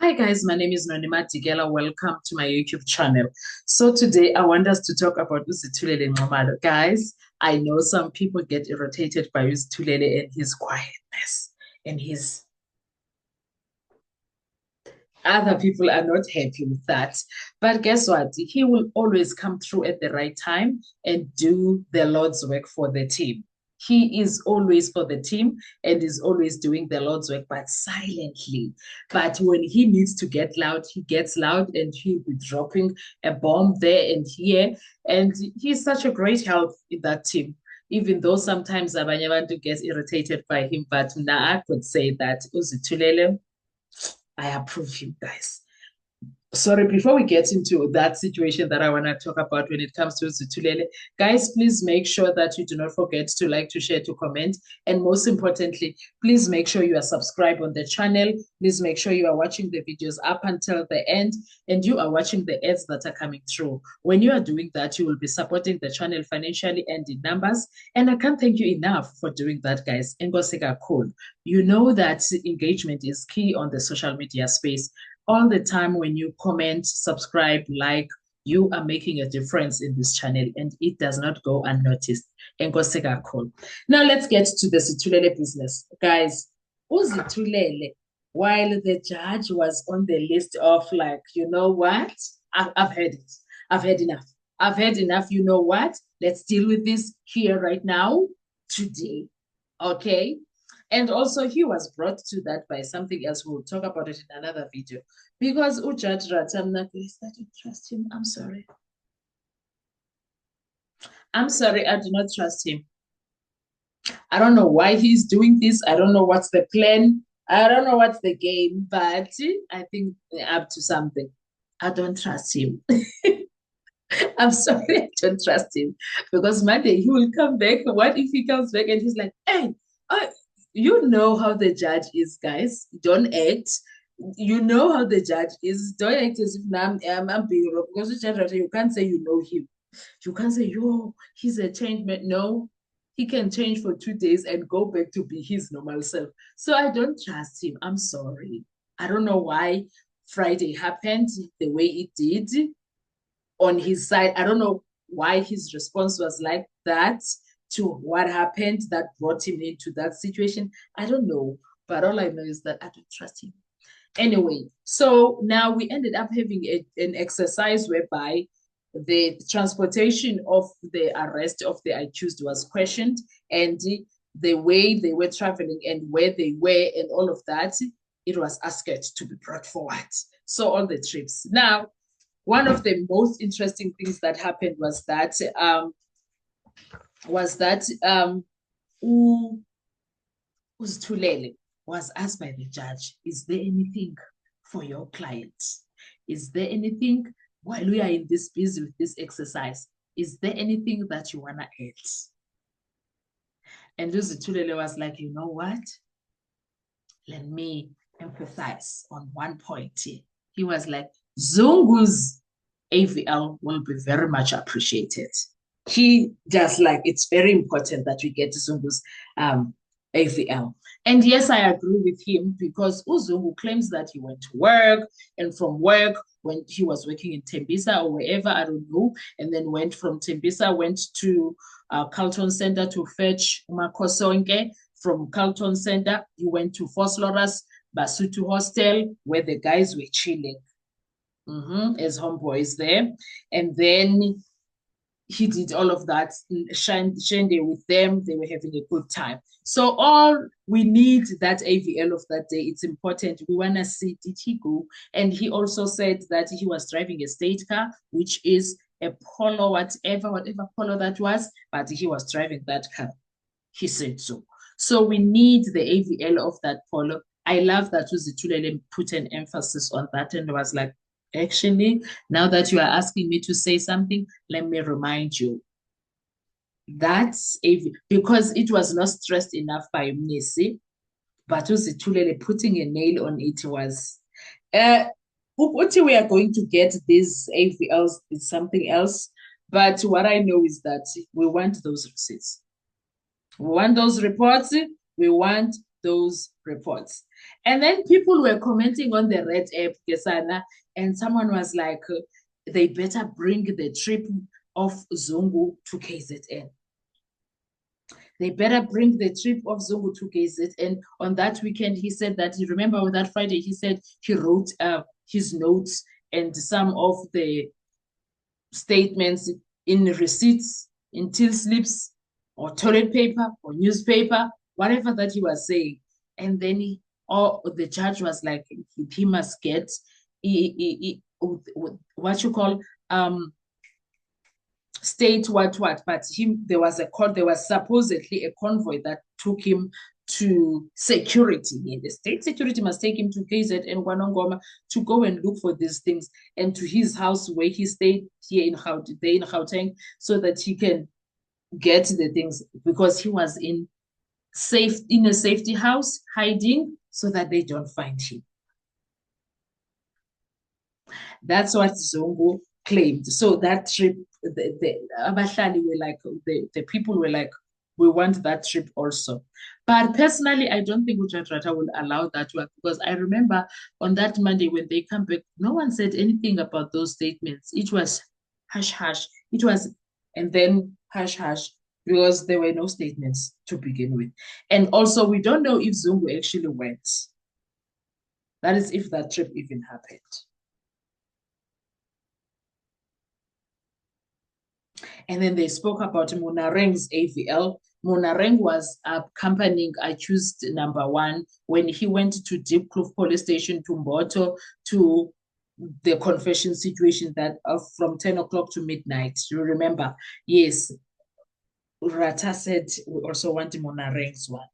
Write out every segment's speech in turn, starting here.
Hi guys, my name is Nonima Tigela. Welcome to my YouTube channel. So today I want us to talk about Uzithulele Nxumalo. Guys, I know some people get irritated by Uzithulele and his quietness and his other people are not happy with that. But guess what? He will always come through at the right time and do the Lord's work for the team. He is always for the team and is always doing the Lord's work, but silently. But when he needs to get loud, he gets loud and he'll be dropping a bomb there and here. And he's such a great help in that team. Even though sometimes abanye abantu get irritated by him, but now I could say that Uzithulele, I approve him, guys. Sorry, before we get into that situation that I want to talk about when it comes to Zutulele, guys, please make sure that you do not forget to like, to share, to comment. And most importantly, please make sure you are subscribed on the channel. Please make sure you are watching the videos up until the end and you are watching the ads that are coming through. When you are doing that, you will be supporting the channel financially and in numbers. And I can't thank you enough for doing that, guys. Ngosika cool. You know that engagement is key on the social media space. All the time when you comment, subscribe, like, you are making a difference in this channel and it does not go unnoticed. Cool. Now let's get to the Situlele business. Guys, Uzitulele, while the judge was on the list of like, you know what? I've heard it. I've had enough. I've had enough. You know what? Let's deal with this here right now, today. Okay. And also, he was brought to that by something else. We'll talk about it in another video. Because Ujaj Ratamna, I started to trust him. I'm sorry. I'm sorry, I do not trust him. I don't know why he's doing this. I don't know what's the plan. I don't know what's the game, but I think they're up to something. I don't trust him. I'm sorry, I don't trust him. Because Monday he will come back. What if he comes back and he's like, hey, you know how the judge is, guys. Don't act. You know how the judge is. Don't act as if now I'm being wrong. Because the judge, you can't say you know him. You can't say, yo, he's a changed man. No, he can change for 2 days and go back to be his normal self. So I don't trust him. I'm sorry. I don't know why Friday happened the way it did on his side. I don't know why his response was like that to what happened that brought him into that situation. I don't know. But all I know is that I don't trust him. Anyway, so now we ended up having an exercise whereby the transportation of the arrest of the accused was questioned and the way they were traveling and where they were and all of that, it was asked to be brought forward. So all the trips. Now, one of the most interesting things that happened was that Uzithulele was asked by the judge, is there anything for your client? Is there anything while we are in this busy with this exercise? Is there anything that you want to add? And Uzithulele was like, you know what? Let me emphasize on one point here. He was like, Zungu's AVL will be very much appreciated. He just like, it's very important that we get Zungu's AVL. And yes, I agree with him because Uzungu claims that he went to work and from work when he was working in Tembisa or wherever, I don't know, and then went from Tembisa, went to Carlton Center to fetch Umakosonke. From Carlton Center, he went to Fosloras Basutu Hostel where the guys were chilling as homeboys there. And then he did all of that, Shende with them. They were having a good time. So all we need that AVL of that day. It's important. We want to see, did he go? And he also said that he was driving a state car, which is a Polo, whatever Polo that was, but he was driving that car. He said so. So we need the AVL of that Polo. I love that Uzithulele put an emphasis on that and was like, actually, now that you are asking me to say something, let me remind you. That's because it was not stressed enough by Mnisi, but Uzithulele putting a nail on it was we are going to get these AVLs is something else. But what I know is that we want those receipts. We want those reports. We want those reports. And then people were commenting on the Red app, Gesana, and someone was like, they better bring the trip of Zungu to KZN. They better bring the trip of Zungu to KZN. And on that weekend, he said that, you remember on that Friday, he said he wrote his notes and some of the statements in receipts, in till slips, or toilet paper, or newspaper, whatever that he was saying. And then the judge was like, he must get what you call state what, but there was supposedly a convoy that took him to security. And the state security must take him to KZN KwaNongoma to go and look for these things, and to his house where he stayed here in Gauteng, so that he can get the things, because he was in a safety house hiding so that they don't find him. That's what Zongo claimed. So that trip, the Abahlali were like, the people were like, we want that trip also. But personally, I don't think Ujatrata will allow that work, because I remember on that Monday when they come back, no one said anything about those statements. It was hush hush. It was, and then hush hush, because there were no statements to begin with. And also, we don't know if Zungu actually went. That is, if that trip even happened. And then they spoke about Monareng's AVL. Monareng was accompanying accused number 1 when he went to Deep Kloof Police Station to Mboto to the confession situation that from 10 o'clock to midnight. You remember? Yes. Rata said we also want Monareng's one.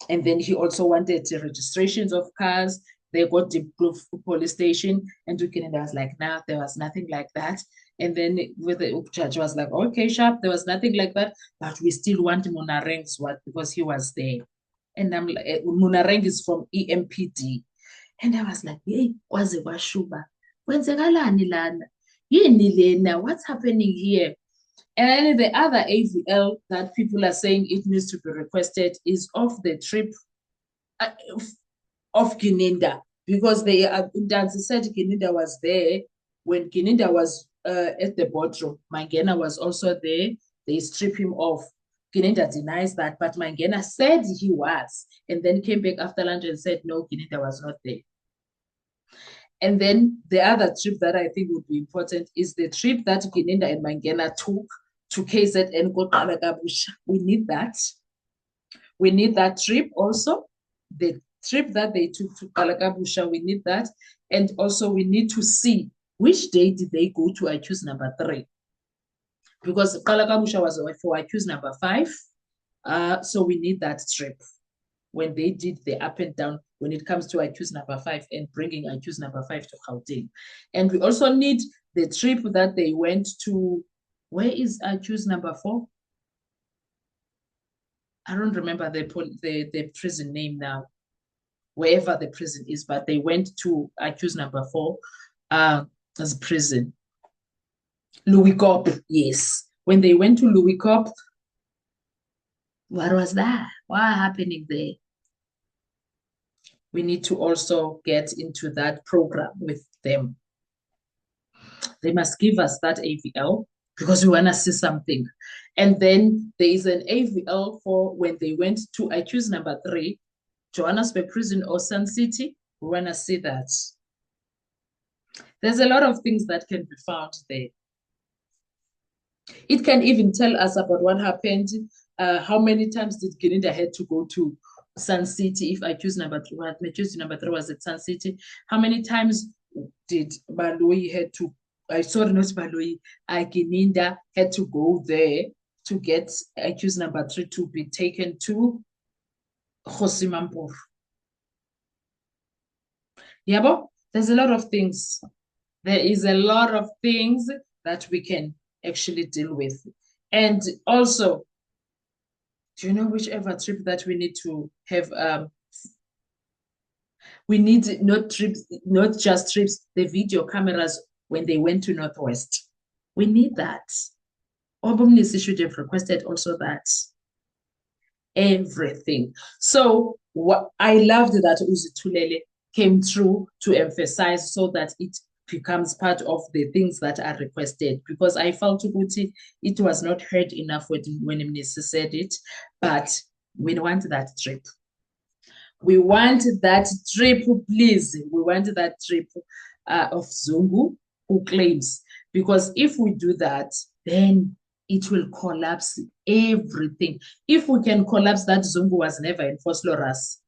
And then he also wanted the registrations of cars. They got Deep Kloof Police Station, and Ukinenda was like, nah, there was nothing like that. And then with the judge was like, okay, sharp, there was nothing like that, but we still want Monareng's one because he was there. And I'm like, Monareng is from EMPD. And I was like, hey, kwaze kwashuba. Kwenzekalani lana? Yini lena? What's happening here? And then the other AVL that people are saying it needs to be requested is of the trip of Gininda, because they said Gininda was there when Gininda was at the boardroom. Mangena was also there. They strip him off. Gininda denies that, but Mangena said he was, and then came back after lunch and said, no, Gininda was not there. And then the other trip that I think would be important is the trip that Gininda and Mangena took to KZN Kalakabusha. We need that. We need that trip also. The trip that they took to Kalakabusha, we need that. And also we need to see which day did they go to accused number 3. Because Kalakabusha was for accused number 5. So we need that trip when they did the up and down when it comes to accused number 5 and bringing accused number 5 to Gauteng. And we also need the trip that they went to. Where is accused number 4? I don't remember the prison name now, wherever the prison is, but they went to accused number 4 as prison. Louis Cop, yes. When they went to Louis Cop, what was that? What happening there? We need to also get into that program with them. They must give us that AVL because we want to see something. And then there is an AVL for when they went to accused number 3, Johannesburg Prison or Sun City. We want to see that. There's a lot of things that can be found there. It can even tell us about what happened. How many times did Gininda had to go to Sun City if accused number 3 was at Sun City? How many times did Baloyi had to, not Baloyi, Gininda had to go there to get accused number 3 to be taken to Kgosi Mampuru? Yeah, there's a lot of things. There is a lot of things that we can actually deal with. And also, do you know whichever trip that we need to have? We need not just trips, the video cameras when they went to Northwest. We need that. Obumnisi should have requested also that. everything. So what I loved that Uzithulele came through to emphasize so that it becomes part of the things that are requested, because I felt Uguti it was not heard enough when Minister said it, but we want that trip. We want that trip, please. We want that trip of Zungu who claims. Because if we do that, then it will collapse everything. If we can collapse that Zungu was never in Phosphorus,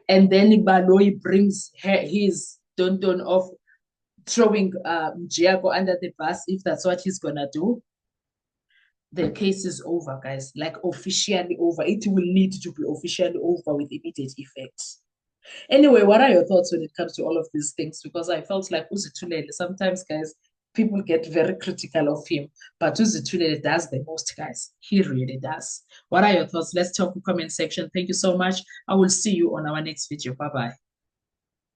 and then Baloi brings his Don of throwing Giago under the bus, if that's what he's gonna do, the case is over, guys. Like officially over. It will need to be officially over with immediate effect. Anyway, what are your thoughts when it comes to all of these things? Because I felt like Uzithulele, sometimes, guys, people get very critical of him, but Uzithulele does the most, guys. He really does. What are your thoughts? Let's talk in the comment section. Thank you so much. I will see you on our next video. Bye-bye.